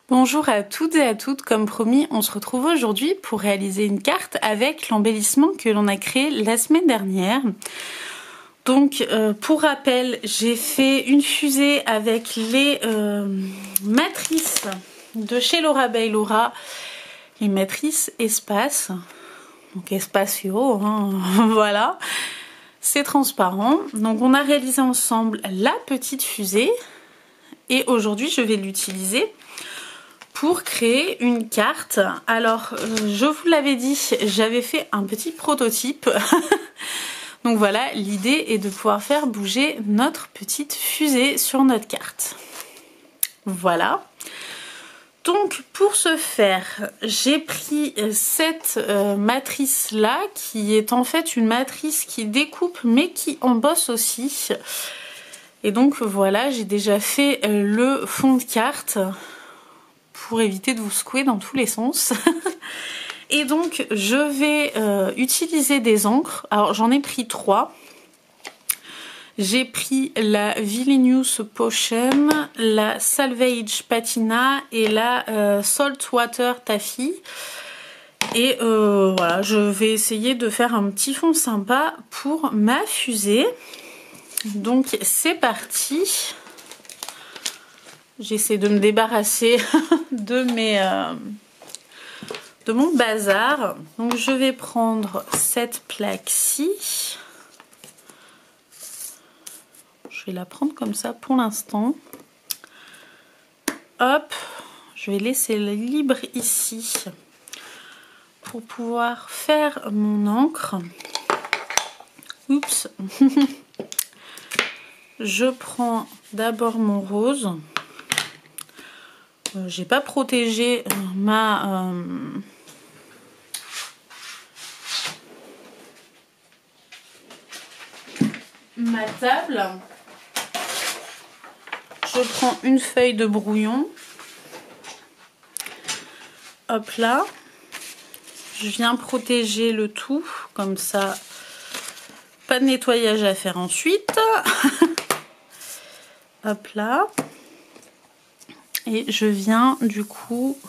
Bonjour à toutes et à toutes, comme promis, on se retrouve aujourd'hui pour réaliser une carte avec l'embellissement que l'on a créé la semaine dernière. Donc pour rappel, j'ai fait une fusée avec les matrices de chez Laura by Laura, les matrices espace, donc espatio, hein, voilà. C'est transparent, donc on a réalisé ensemble la petite fusée et aujourd'hui je vais l'utiliser pour créer une carte. Alors je vous l'avais dit, j'avais fait un petit prototype donc voilà, l'idée est de pouvoir faire bouger notre petite fusée sur notre carte. Voilà. Donc pour ce faire, j'ai pris cette matrice là qui est en fait une matrice qui découpe mais qui embosse aussi. Et donc voilà, j'ai déjà fait le fond de carte pour éviter de vous secouer dans tous les sens. Et donc je vais utiliser des encres. Alors j'en ai pris 3. J'ai pris la Villainous Potion, la Salvage Patina et la Saltwater Taffy. Et voilà, je vais essayer de faire un petit fond sympa pour ma fusée. Donc c'est parti. J'essaie de me débarrasser de mon bazar. Donc je vais prendre cette plaque-ci. Je vais la prendre comme ça pour l'instant. Hop, je vais laisser libre ici pour pouvoir faire mon encre. Oups. Je prends d'abord mon rose. J'ai pas protégé ma table. Je prends une feuille de brouillon. Hop là. Je viens protéger le tout. Comme ça, pas de nettoyage à faire ensuite. Hop là. Et je viens du coup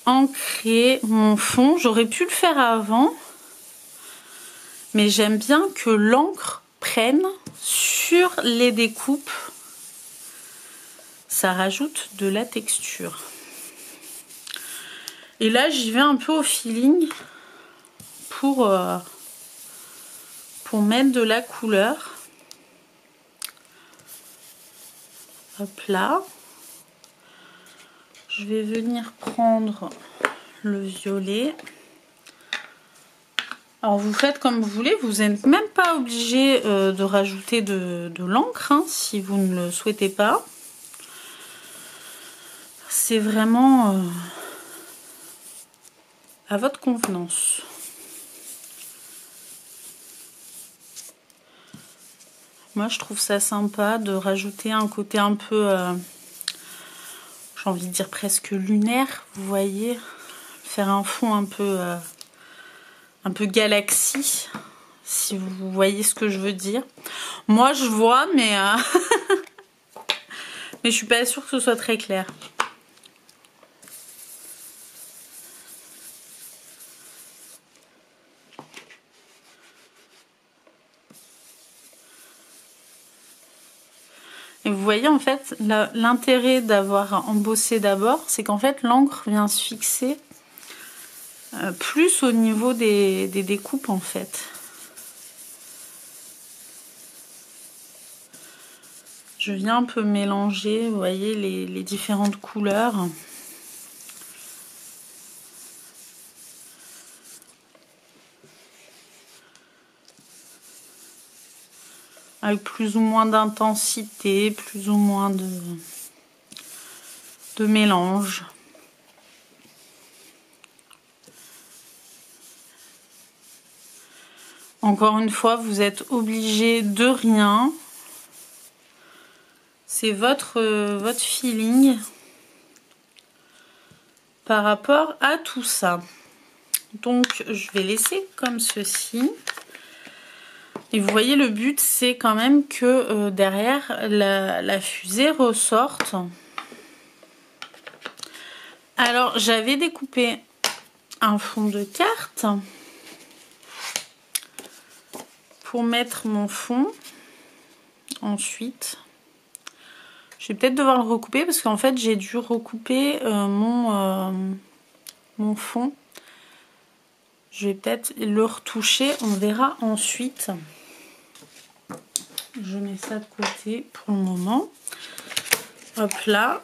ancrer mon fond. J'aurais pu le faire avant. Mais j'aime bien que l'encre prenne sur les découpes. Ça rajoute de la texture. Et là, j'y vais un peu au feeling pour mettre de la couleur. Hop là. Je vais venir prendre le violet. Alors vous faites comme vous voulez, vous n'êtes même pas obligé de rajouter de l'encre hein, si vous ne le souhaitez pas. C'est vraiment à votre convenance. Moi je trouve ça sympa de rajouter un côté un peu, j'ai envie de dire presque lunaire, vous voyez, faire un fond un peu galaxie, si vous voyez ce que je veux dire. Moi je vois mais mais je suis pas sûre que ce soit très clair. Et vous voyez en fait l'intérêt d'avoir embossé d'abord, c'est qu'en fait l'encre vient se fixer plus au niveau des découpes en fait. Je viens un peu mélanger, vous voyez, les différentes couleurs. Avec plus ou moins d'intensité, plus ou moins de mélange. Encore une fois, vous êtes obligé de rien. C'est votre feeling par rapport à tout ça. Donc, je vais laisser comme ceci. Et vous voyez, le but, c'est quand même que derrière, la fusée ressorte. Alors j'avais découpé un fond de carte pour mettre mon fond. Ensuite, je vais peut-être devoir le recouper parce qu'en fait j'ai dû recouper mon fond. Je vais peut-être le retoucher, on verra ensuite. Je mets ça de côté pour le moment. Hop là.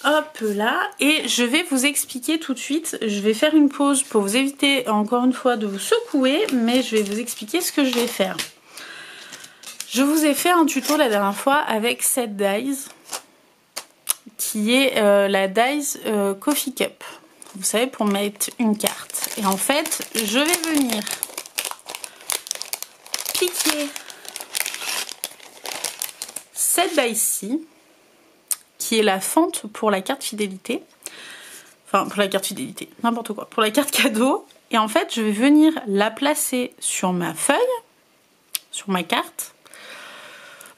Hop là. Et je vais vous expliquer tout de suite. Je vais faire une pause pour vous éviter encore une fois de vous secouer. Mais je vais vous expliquer ce que je vais faire. Je vous ai fait un tuto la dernière fois avec cette dies. Qui est la dies Coffee Cup. Vous savez, pour mettre une carte. Et en fait, je vais venir piquer cette dice-ci, qui est la fente pour la carte fidélité. Enfin, pour la carte fidélité, n'importe quoi. Pour la carte cadeau. Et en fait, je vais venir la placer sur ma feuille, sur ma carte,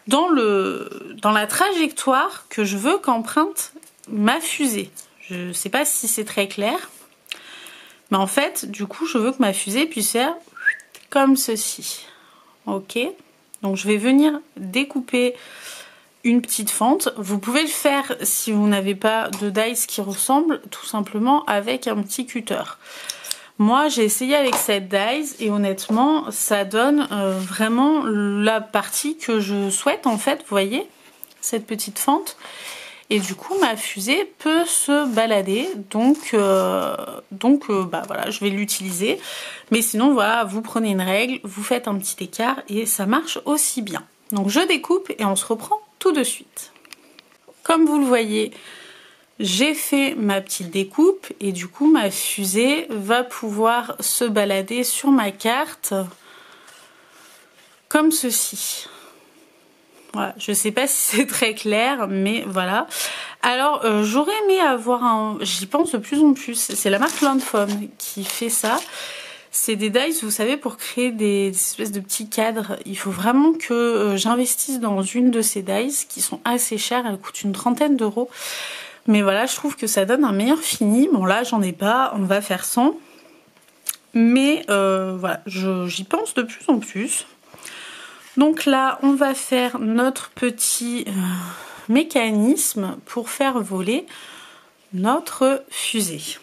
dans la trajectoire que je veux qu'emprunte ma fusée. Je ne sais pas si c'est très clair. Mais en fait, du coup, je veux que ma fusée puisse faire comme ceci. Ok. Donc, je vais venir découper une petite fente. Vous pouvez le faire si vous n'avez pas de dies qui ressemble, tout simplement avec un petit cutter. Moi, j'ai essayé avec cette dies et honnêtement, ça donne vraiment la partie que je souhaite en fait. Vous voyez, cette petite fente. Et du coup, ma fusée peut se balader. Donc bah voilà, je vais l'utiliser. Mais sinon, voilà, vous prenez une règle, vous faites un petit écart et ça marche aussi bien. Donc je découpe et on se reprend tout de suite. Comme vous le voyez, j'ai fait ma petite découpe et du coup, ma fusée va pouvoir se balader sur ma carte comme ceci. Voilà, je sais pas si c'est très clair, mais voilà. Alors, j'aurais aimé avoir un... J'y pense de plus en plus. C'est la marque Landfoam qui fait ça. C'est des dies, vous savez, pour créer des espèces de petits cadres. Il faut vraiment que j'investisse dans une de ces dies qui sont assez chères. Elles coûtent une trentaine d'euros. Mais voilà, je trouve que ça donne un meilleur fini. Bon, là, j'en ai pas. On va faire sans. Mais voilà, j'y pense de plus en plus. Donc là, on va faire notre petit mécanisme pour faire voler notre fusée.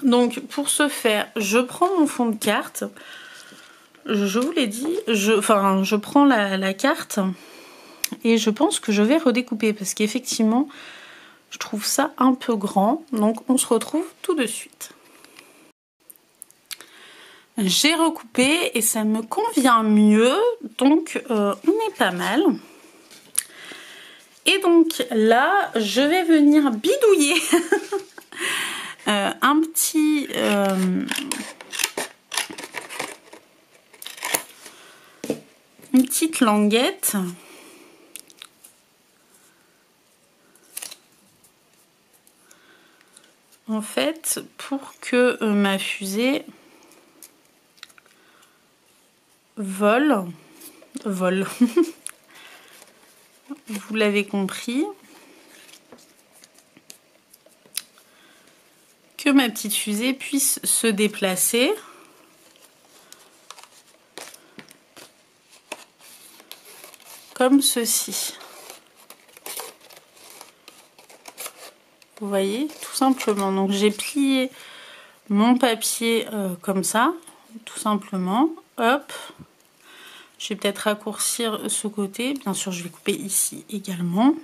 Donc pour ce faire, je prends mon fond de carte. Je vous l'ai dit, je prends la carte et je pense que je vais redécouper parce qu'effectivement, je trouve ça un peu grand. Donc on se retrouve tout de suite. J'ai recoupé et ça me convient mieux, donc on est pas mal. Et donc là, je vais venir bidouiller une petite languette. En fait, pour que ma fusée vole. Vous l'avez compris. Que ma petite fusée puisse se déplacer. Comme ceci. Vous voyez, tout simplement. Donc j'ai plié mon papier comme ça, tout simplement. Hop. Je vais peut-être raccourcir ce côté. Bien sûr, je vais couper ici également.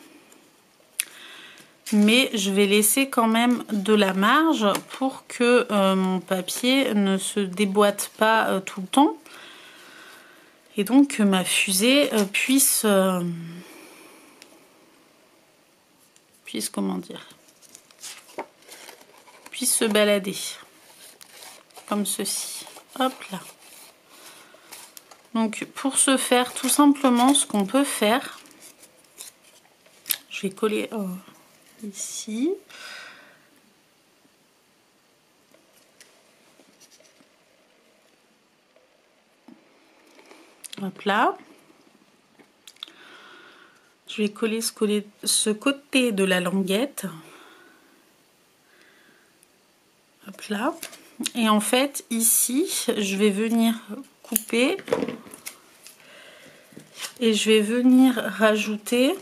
Mais je vais laisser quand même de la marge pour que mon papier ne se déboîte pas tout le temps. Et donc que ma fusée puisse comment dire, puisse se balader. Comme ceci. Hop là. Donc pour ce faire, tout simplement, ce qu'on peut faire, je vais coller ici. Hop là. Je vais coller ce côté de la languette. Hop là. Et en fait, ici, je vais venir couper. Et je vais venir rajouter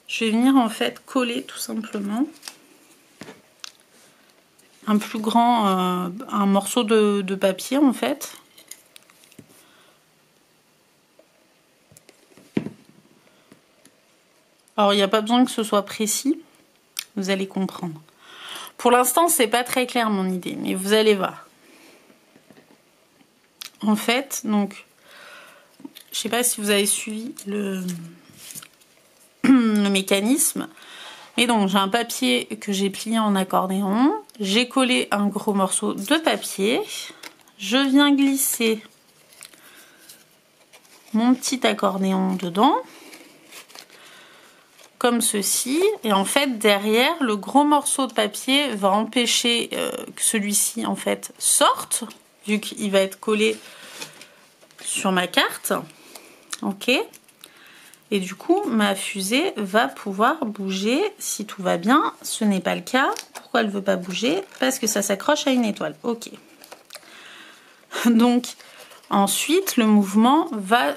je vais venir en fait coller tout simplement un plus grand un morceau de papier en fait. Alors il n'y a pas besoin que ce soit précis, vous allez comprendre. Pour l'instant c'est pas très clair mon idée, mais vous allez voir. En fait, donc, je sais pas si vous avez suivi le mécanisme. Et donc, j'ai un papier que j'ai plié en accordéon. J'ai collé un gros morceau de papier. Je viens glisser mon petit accordéon dedans. Comme ceci. Et en fait, derrière, le gros morceau de papier va empêcher que celui-ci, en fait, sorte. Vu qu'il va être collé sur ma carte. Ok. Et du coup, ma fusée va pouvoir bouger si tout va bien. Ce n'est pas le cas. Pourquoi elle ne veut pas bouger? Parce que ça s'accroche à une étoile. Ok. Donc, ensuite, le mouvement va... Vous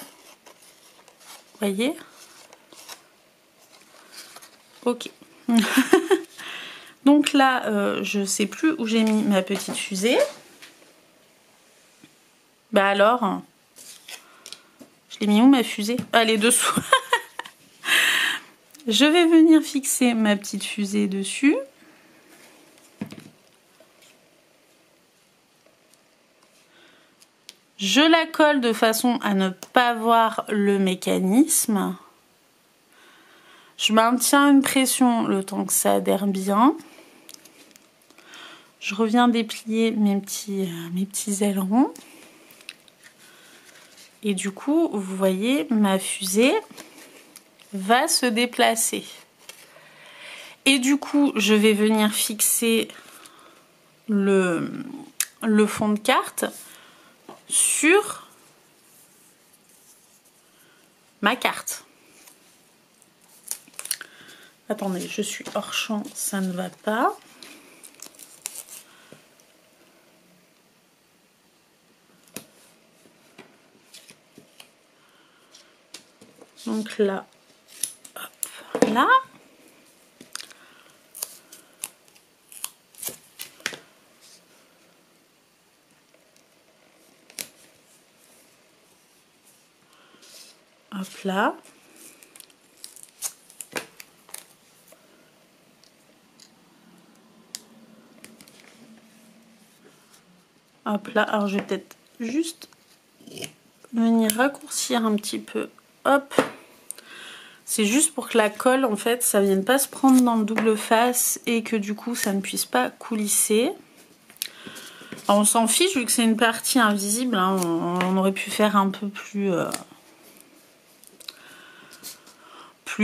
voyez? Ok. Donc là, je ne sais plus où j'ai mis ma petite fusée. Bah alors, je l'ai mis où ma fusée? Ah, elle est dessous. Je vais venir fixer ma petite fusée dessus. Je la colle de façon à ne pas voir le mécanisme. Je maintiens une pression le temps que ça adhère bien. Je reviens déplier mes petits ailerons. Et du coup, vous voyez, ma fusée va se déplacer. Et du coup, je vais venir fixer le fond de carte sur ma carte. Attendez, je suis hors champ, ça ne va pas. Donc là, hop, là. Hop là. Hop là, alors je vais peut-être juste venir raccourcir un petit peu. Hop. C'est juste pour que la colle, en fait, ça vienne pas se prendre dans le double face et que du coup, ça ne puisse pas coulisser. Alors, on s'en fiche vu que c'est une partie invisible. Hein, on aurait pu faire un peu plus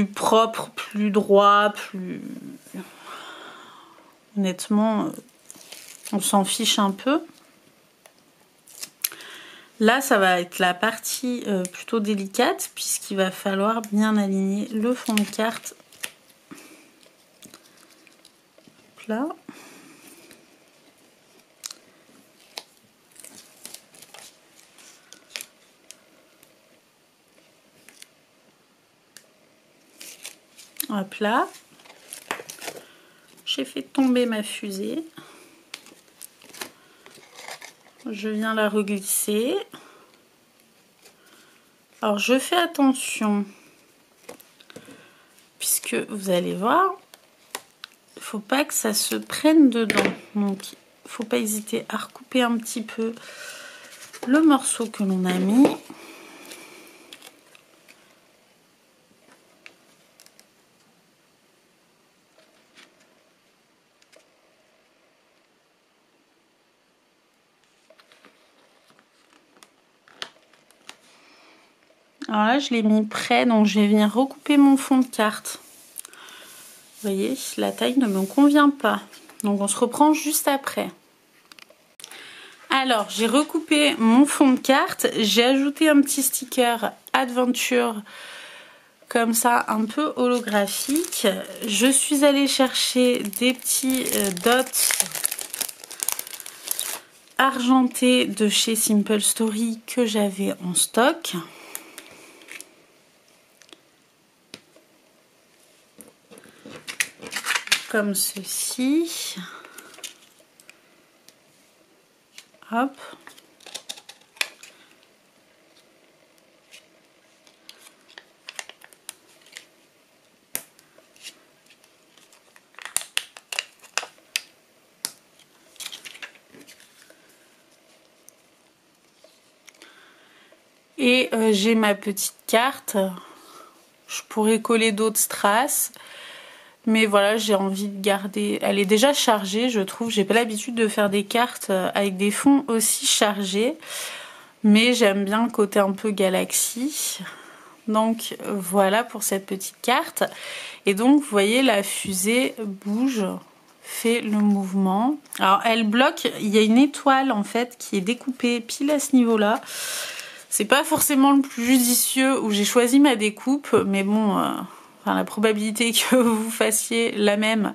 propre, plus droit, plus... Honnêtement, on s'en fiche un peu. Là, ça va être la partie plutôt délicate puisqu'il va falloir bien aligner le fond de carte. Là. Hop là. J'ai fait tomber ma fusée. Je viens la reglisser. Alors je fais attention puisque vous allez voir, il ne faut pas que ça se prenne dedans. Donc il ne faut pas hésiter à recouper un petit peu le morceau que l'on a mis. Alors là, je l'ai mis près, donc je vais venir recouper mon fond de carte. Vous voyez, la taille ne me convient pas. Donc on se reprend juste après. Alors, j'ai recoupé mon fond de carte, j'ai ajouté un petit sticker Adventure comme ça, un peu holographique. Je suis allée chercher des petits dots argentés de chez Simple Story que j'avais en stock. Comme ceci. Hop. Et j'ai ma petite carte. Je pourrais coller d'autres strass. Mais voilà, j'ai envie de garder... Elle est déjà chargée, je trouve. J'ai pas l'habitude de faire des cartes avec des fonds aussi chargés. Mais j'aime bien le côté un peu galaxie. Donc voilà pour cette petite carte. Et donc vous voyez, la fusée bouge, fait le mouvement. Alors elle bloque, il y a une étoile en fait qui est découpée pile à ce niveau-là. C'est pas forcément le plus judicieux où j'ai choisi ma découpe, mais bon, la probabilité que vous fassiez la même,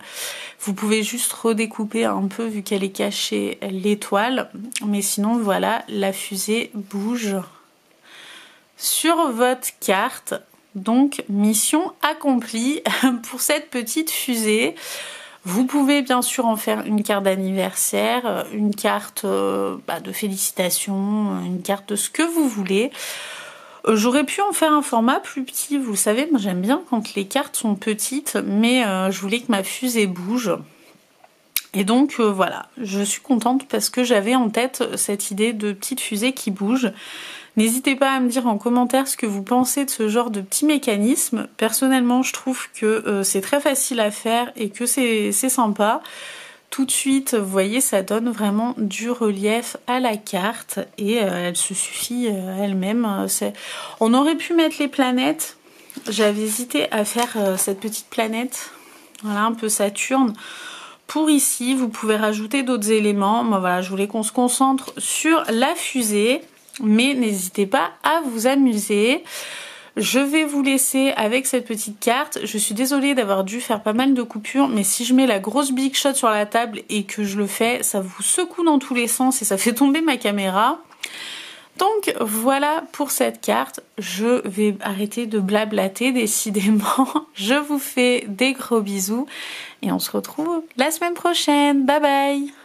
vous pouvez juste redécouper un peu vu qu'elle est cachée l'étoile. Mais sinon voilà, la fusée bouge sur votre carte. Donc mission accomplie pour cette petite fusée. Vous pouvez bien sûr en faire une carte d'anniversaire, une carte de félicitations, une carte de ce que vous voulez. J'aurais pu en faire un format plus petit, vous savez, moi j'aime bien quand les cartes sont petites, mais je voulais que ma fusée bouge. Et donc voilà, je suis contente parce que j'avais en tête cette idée de petite fusée qui bouge. N'hésitez pas à me dire en commentaire ce que vous pensez de ce genre de petit mécanisme. Personnellement, je trouve que c'est très facile à faire et que c'est sympa. Tout de suite, vous voyez, ça donne vraiment du relief à la carte et elle se suffit elle-même. On aurait pu mettre les planètes. J'avais hésité à faire cette petite planète, voilà, un peu Saturne. Pour ici, vous pouvez rajouter d'autres éléments. Moi, voilà, je voulais qu'on se concentre sur la fusée. Mais n'hésitez pas à vous amuser. Je vais vous laisser avec cette petite carte. Je suis désolée d'avoir dû faire pas mal de coupures, mais si je mets la grosse big shot sur la table et que je le fais, ça vous secoue dans tous les sens et ça fait tomber ma caméra. Donc voilà pour cette carte. Je vais arrêter de blablater décidément. Je vous fais des gros bisous et on se retrouve la semaine prochaine. Bye bye!